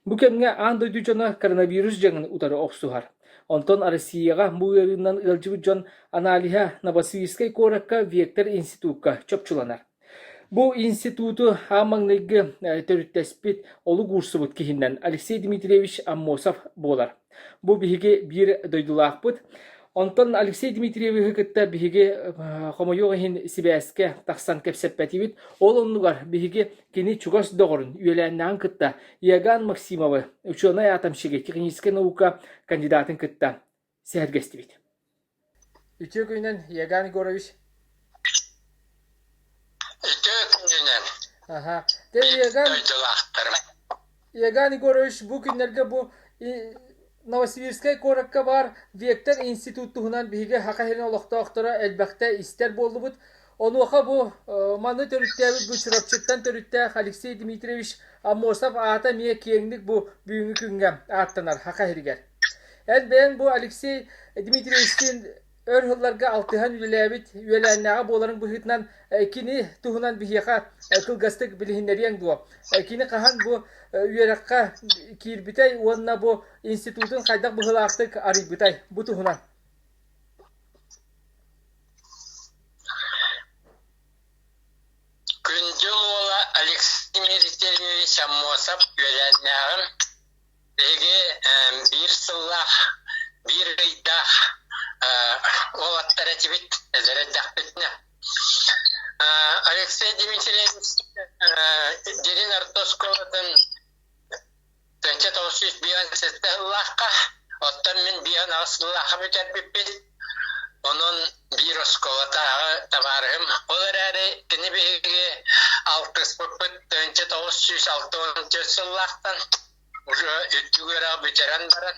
Bu kemge an doyducana koronavirus janın utarı oksuhar. Onton Arasiyaga bu yarından ılcıvıcan analiha Novosibirskay korakka Vektor Institut'a çöpçulanar. Bu institutu hamanglayga törüttespit olu gursubut kihinden Alexey Dmitrievich Ammosov bolar. Bu bihige bir doydulakput. Ondan Alexey Dmitrievich kıtta bihige homoyohin sibeske taksan kepsepetivit olonlugar bihige kini çugos doğrun üyelerinden kıtta Yagan Maksimova uçuna yatamşige kliniske nauka kandidatın kıtta sergestivit. Üçü günden Yagan Gorovich. Aha. Yagan Gorovich bu günlerde bu Novosibirskay korakka var Vektor Institutu'ndan bihige hakaherine olakta aktora elbette ister bollubut. Onu oka bu manı törütte bu çırapçıktan törütte Alexey Dmitrievich Ammosov ata miye kiyenglik bu büyüğü küngem attanar hakaheriger. Yani ben bu Alexey Dmitrievich'in örhüllarga altıhan üyelennağa boların bu hitnan kini tuhunan bihiyaka kılgastık bilihinleriyen duo. Kini kahan bu üyerakka kirbitay onna bu institutun kaydak bu hılaktık aribitay bu tuhunan. Güncel ola Alexey Dmitrievich Ammosov üyelennağın bir sıllah bir gıydah olatlara tibit ezereddak bitne. Alexey Dmitrievich Derin Artoskova'dan Tönçe Tavsiyus bir an sette Allah'a ottan min bir an asıllah'a biter bipbil. Onun bir oskolata tavarım. Olarare kini bir altıs pıpıt Tönçe Tavsiyus altı sılah'tan ütügüra bitiren baran.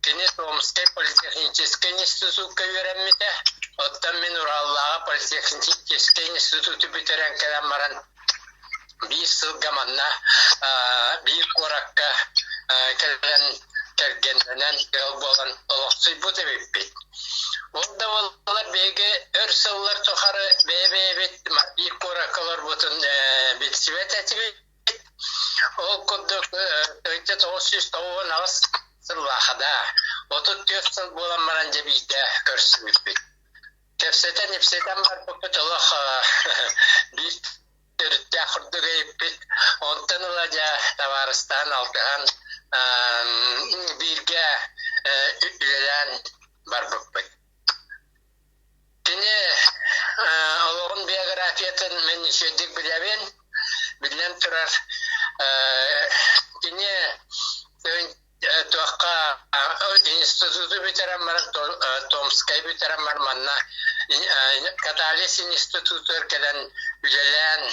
Kini Tomskay Politexnicheskay institut'a öğrenmede. Ottan min Urallığa Politexnicheskay institut'u bitiren kalanmaran bir sılgamanla bir korakka kalan kergendenen yol bolan olaksuy bu tebippi. Orada olanlar bege örsıllar tokarı bebebet bir korakkalar butun bitsibet etibit. O kuduk önce toğusuz tavuğun ağız sırlahada. 34 yıl bolanmaran cebide körsümüt. Tefseten nefseten var bu pıtılık bir türütte kurdu gayipit. Ondan olaca tavarıstan altıhan birge üyelen var bu pıt. Şimdi Allah'ın biyografiyatın men işledik bilen turar. Şimdi Tuakka institutu bitiren var, Tomskay bitiren var manna. Katalis institutu ülkeden üyelen,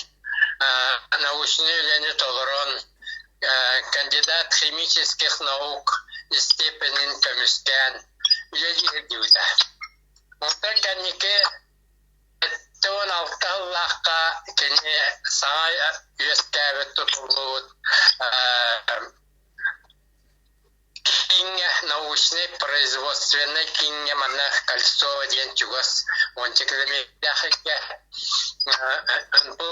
nauşni üyeleni tolron, kandidat химических наук степенин kömüsken üyeliği diyorlar. Ondan kendike 16 yıllıkta kendi sana üyeskâbet tutulduğu кине научной производственной кине манах кольцо ден чугас он чекремедахке bu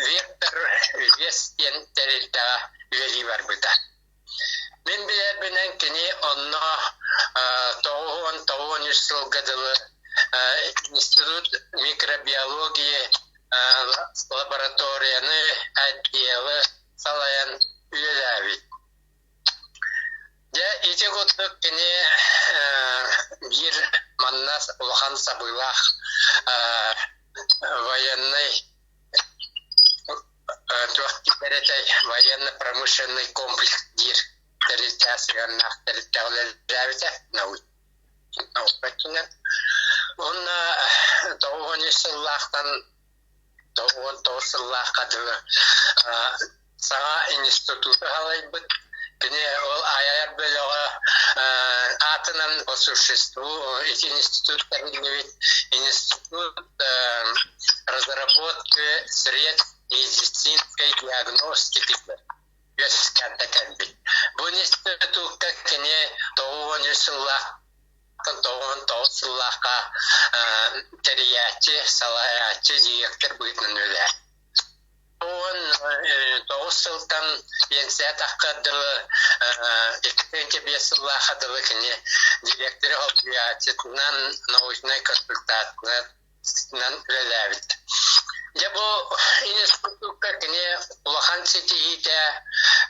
Vektor Вестен терилта üyeliği var burada. Ben bilir binen kini onunla toğun yüzyıl gadılı İnstitut Mikrobiyoloji laboratoriyanı adliyalı salayan üyeler. Ya iyice kutlu kini bir mannas ulahan sabılah военный военно-промышленный комплекс дир территориальных территориальных он тоғын есіллақтан тоғын тоғысыллақ қадылы саңа институты қалайбыт кіне ол аяр бөлігі атынан по существу эти институты институт разработки средств медицинской диагностики bu institutка кіне тоғын есіллақтан тоғын тоғысыллаққа терияти салаячы директор бұйтын өлі. он тоғыз пенсия таққадылы екінші бесілла қадылы кіне директоры объятетінен научной консультатынан үлеләбіт. Я бұл институтка кіне улахан сетихите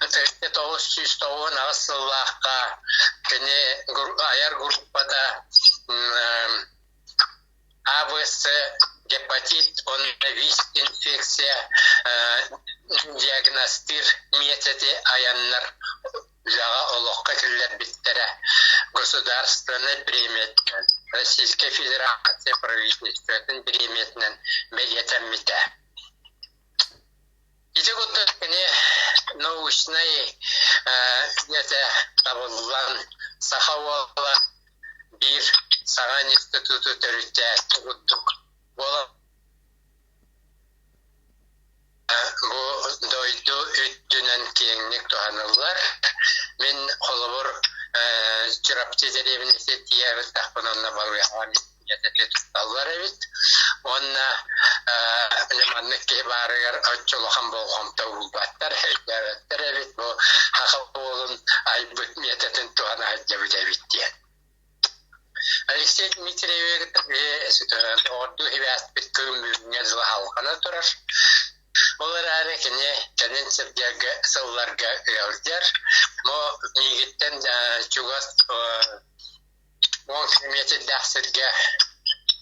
1909 ағысыллаққа кіне аяр группада АВС, гепатит, вис инфекция, диагностир методы аяннар жаға олыққа келер биттері государственный премиятын, Российская Федерация правительственный премиятын бәйетен мите. Иде күтті кіне научный табылған сахауала bir Саған институты төрітті күттік. Бұл дойду үттінен кеңнік туғанылар. Мен қолыбыр жүрапты дәребінесе тиявіз тақпынанна бағыяған ететлі тұтталылар әбет. Онна леманнық кей барығар өтчіліған болғымта ұлбаттар әбеттер әбет. Бұл хақы болын айбыт мететін туғана әдебіт әбеттен. Алексей Дмитриевич орду хибаспит көмбүнгө жылы халкына турар. Олар әрі кіне кәнен сәбдегі сылларға өйдер. Мо мигіттен чугас 10 километр дәқсірге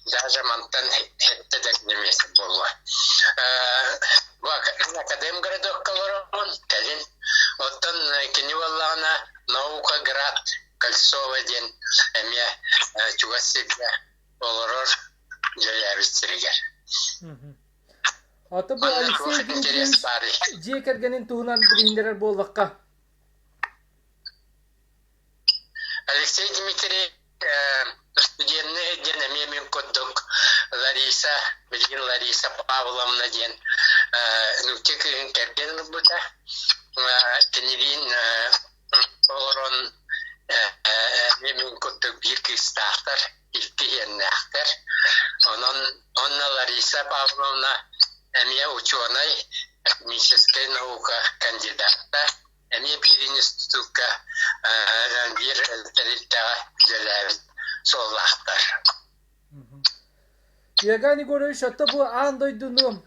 даже мантан хетті дәкнемесі болу. Академ городок колорон кәлін. Оттан кені болағына наука град Кольцово ден әме чугасыға олырыр жөләбістірігер. Аты бұл Алексей Дмитриевич жекергенін туғынан біріндерер болдыққа? Алексей Дмитриевич студентный ден әме мен көддік Лариса Павловна ден нүкте күйін кәрген бұда. Кенелин олырын мен көттік бір кістақтар, екі еннақтар. Онна Лариса Павловна әме ученый, академическая наука кандидатта, әме бір институтка бір тәріттіға жүләбіт соллақтар. Ягани көрөш, атта бұл андойдыны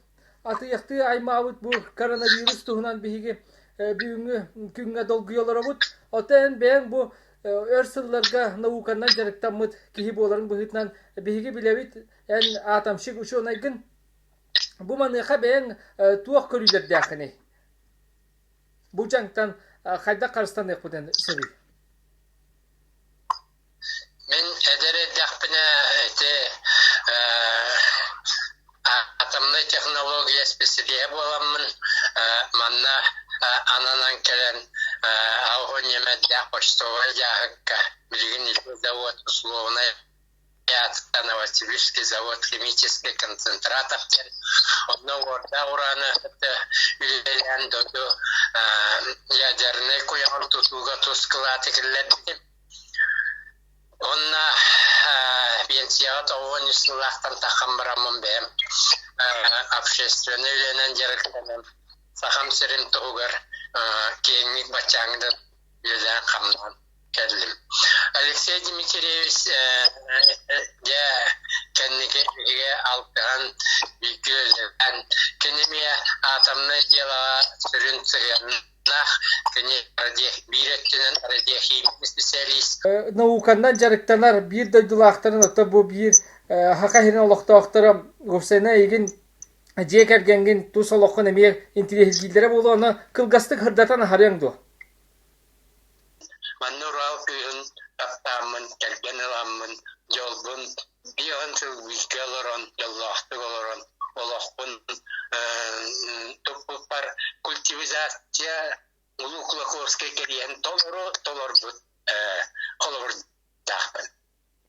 атыяқты аймауыт бұл коронавирус тұғынан бігі күнге долгuyollara бұд. Отен бәң бұл өрсілларға науканнан жарықтамыд кейі боларын бұғытнан бігі біләбіт ән атамшық үші онайгын. Бұл маныға бәң туақ көрілер дәқіне. Бұл жаңтан қайда қарыстан әқпіден сәбі? Мен әдәрі дәқпіне атомный технология специалия боламын. Манна ананан келен ауғы немәдді почтовый жағыққа білген завод условный Новосибирский завод химический концентратов. Одно орда ураны үлелен доду ядерный куян тутуға тускылаты келләді. Онна пенсияға тоғын үстілақтан тақам бұрамын бәм. Общественный үйленен жеріктенім. Сақам сірім тұғығыр кейінік бачаңды үйлен қамдан кәділім. Алексей Дмитриевич кәннеге алтыған бүйкілілен кенеме атамны делаға сүрін цығыннақ кене бейреттінен радиохимик специалист. Наукандан жарықтанар бір дөйділақтарын отта бұл бір хақахирин олықтауқтары ғыфсайна егін жекергенген тұс олыққын әмер интеллигилдері болу оны кылғастық хырдатан харяңды. Маннурал күйін таптамын, кәрген ыламын, жолбын, биғын сылбүйке олырын, жоллақты олырын, олықпын тұппар культивизация ұлықлықлықске керейін толыр бұд қолығыр дақпын.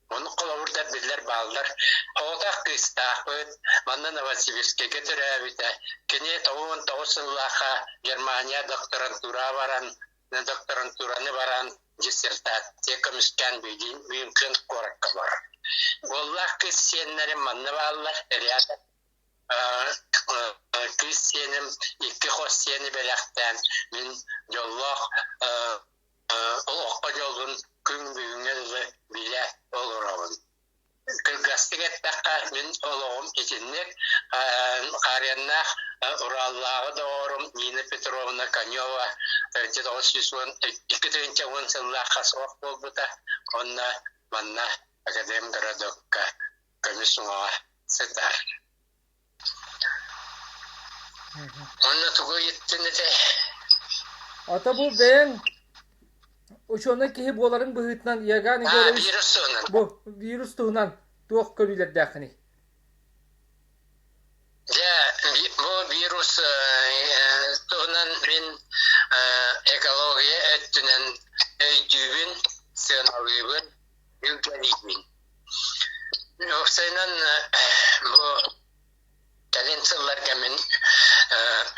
Оны қолығырда бірлер балдар, оғдақ кыстақпын, манна Новосибирскеге түрәбіті, кене 19 жыллаға Германия докторантура баран, докторантураны баран, диссертация көмішкен бүйінкен қораққа бар. Оллақ кыз сенлері манны балдар, ряда кыз сенім икки хос сені беляқтан мен жоллақ олыққа жолдың күн бүгінгі біле олырауын. Кыргастык еттаққа мен олығым етіннек қарияннақ Ураллағы да орым Нина Петровна Конева 1910 сыллаққа соқ болбыта онна манна академ городокка комиссуңаға сытар. Онна туғы еттіні де. Ата бұл бәң Ошоны кеһи буоларын быһыытынан ияган Вирус туғынан. Бу вирус туһунан туох көрүлер дәхини. Бу вирус туғынан мен экология өттінен өйдүүбін, сыналыбын, үлгәлейбін. Оксайнан бу талентсылларга мен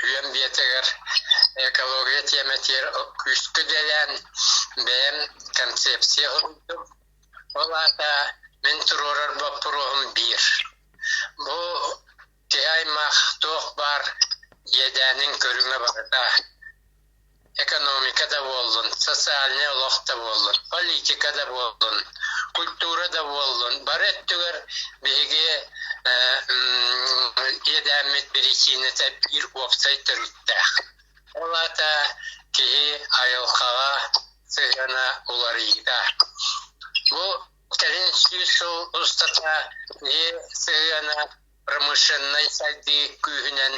үйен бетігер экология теметер күшкі делен бәм концепция ғылдым. Олата мен тұрорар бапырығым бір. Бұ кейаймақ тоқ бар едәнің көріңе барда. Экономика да болдың, социальный олық да болдың, политика да болдың, культура да болдың. Бар әттігер бейге едәмет бірекенеті бір опсай түріттәқ. Олата кей айылқаға сығана оларыйда. Бұл кәлін сүйсіл ұстата сығана промышленный сәлді күйінен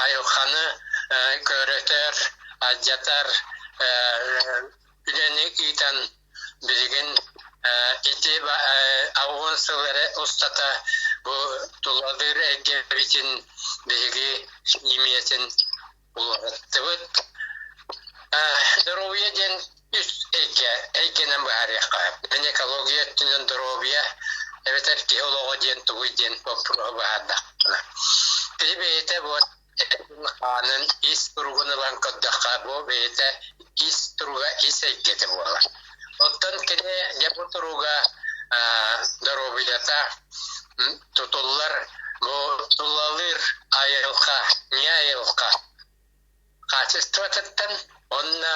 айылқаны көрітер, аджатар үлені үйтен білген ете ауын сылары ұстата бұл тұладыр әгебетін білге неметін улағыттыбыт. Здоровье ден үст әйгенен бағарияққа. Мен экология түнен здоровье, әветер теолога ден туғы ден попырғы бағардақына. Кілі бейті бұл қанын ис тұрғыны ланкоддаққа бұл бейті ис тұруға ис әйгеті болар. Оттан кіне дебу тұруға здоровьята тұтылар бұл тұлалыр айылға, не айылға. Качествотаттан онна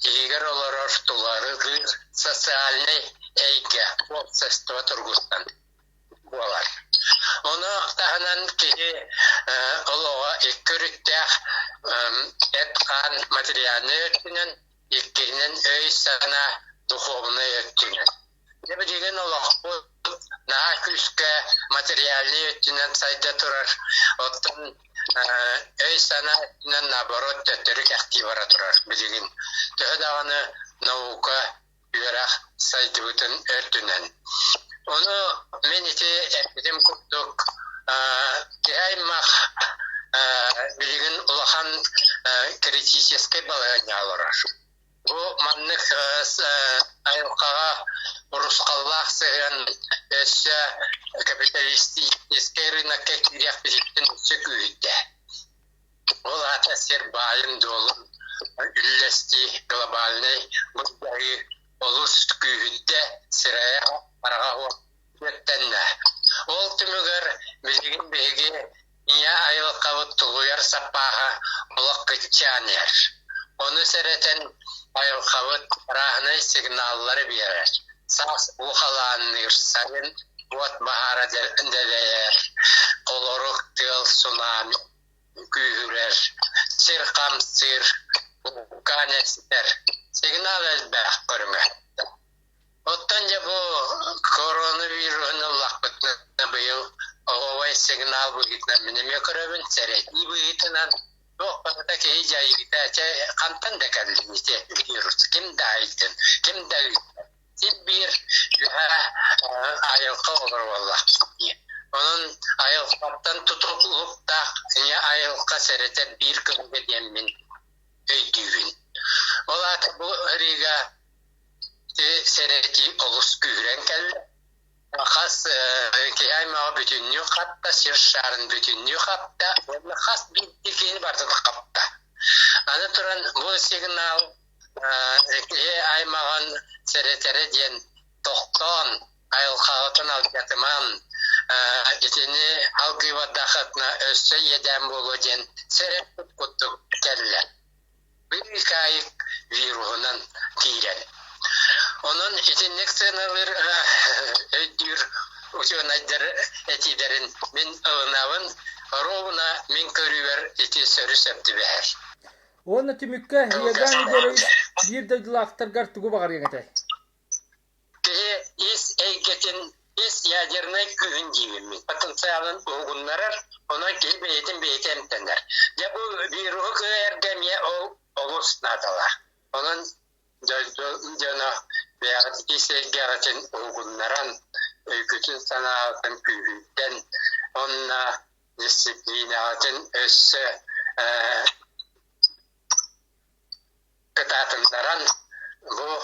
егер олар туларыгыр социальный эйге общество тургустан болар. Оны таханан кеге олоға еккүріттәқ әтқан материальный өттінен еккенен өй сана духовный өттінен. Дебі деген олақ бұл наға күшкі материальный өттінен сайда тұрар. Оттан өй сана өттінен наоборот төттірік активара тұрар. Білеген төһдағаны наука үйерақ сайды бұтын өттінен. Оны мен ете әпедем күрдік кейаймақ білеген ұлақан критическай балағаны алырар. Бұл маннық айылқаға ұрысқаллақ сығын өсі капиталистическай рынокка кирек біліктің өсі күйді. Ол ата сер байын долын үлләсті глобальный бұлдағы олыс күйді сірая араға өттенді. Ол түмігір білген бейге ия айылқавы тұлғыяр сапаға олық күтчанер. Оны сәретін айылқавы рағынай сигналлары берер. Сас ұқаланыр сайын от бағара дәләйер. Қолорық тыл цунами күйірер. Сир қамсыр, ұқанестер. Сигнал әлбәқ көріңі. Оттан жа бұл коронавирусны лақпытны бұйыл оғавай сигнал бұғытна мінеме көрөбін сәрет. И бұғытынан оқпақта кей жайығыта қантан да кәділмесе вирус. Кім да айтын, кім да үйтін. Теп бір айылқа олар олақ. Оның айылқаптан тұтылықтақ, айылқа сәреттен бір күнге деммен өйдігін. Ол аты бұл риға сәрети олыс күйрен кәлі. Қас кейаймаға бүтінні қапта, сер шарын бүтінні қапта, оны қас бейткені бардығы қапта. Аны тұран бұл сигнал аймаған сәретері ден тоқтан, айылқағытын алгатыман, itini halgı vadakatna össe yeden bolojen serep kutuk kelle. Bir kayık viruğundan tiren. Onun itinlik sınırlar ödür uçunadır etiderin min ığnavın rovuna min körüver iti sörü septi beher. Onu tümükke yegani görüş bir de aktargar tugu bakar yegete. Ki is eygetin is yadirne kühün gibi potansiyelin uygunlarar ona ki beytim tener. Ya bu bir ruhu ergemiye o olus nadalar. Onun döna veya ise geratin uygunlaran öykütün sanatın kühünden onunla disiplinatın össe kıtatındaran bu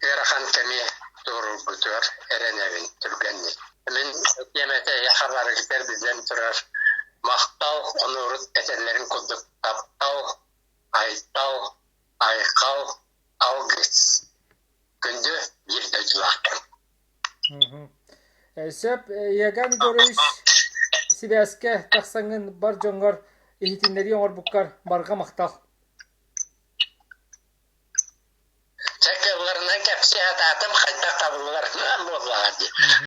Erahan kemi doğru budur erenevin türgenli. Min yemete yahalar gider bizden turar. Mahtav onurut etenlerin kuduk taptav, aytav, aykav, avgıç. Gündü bir döcülakken. Sep yegani görüş Sibeske taksangın bar jongar ehitinleri yongor bukkar barga maktal. Çekelerine kepsi hatatım hayta kabullarına bolladı.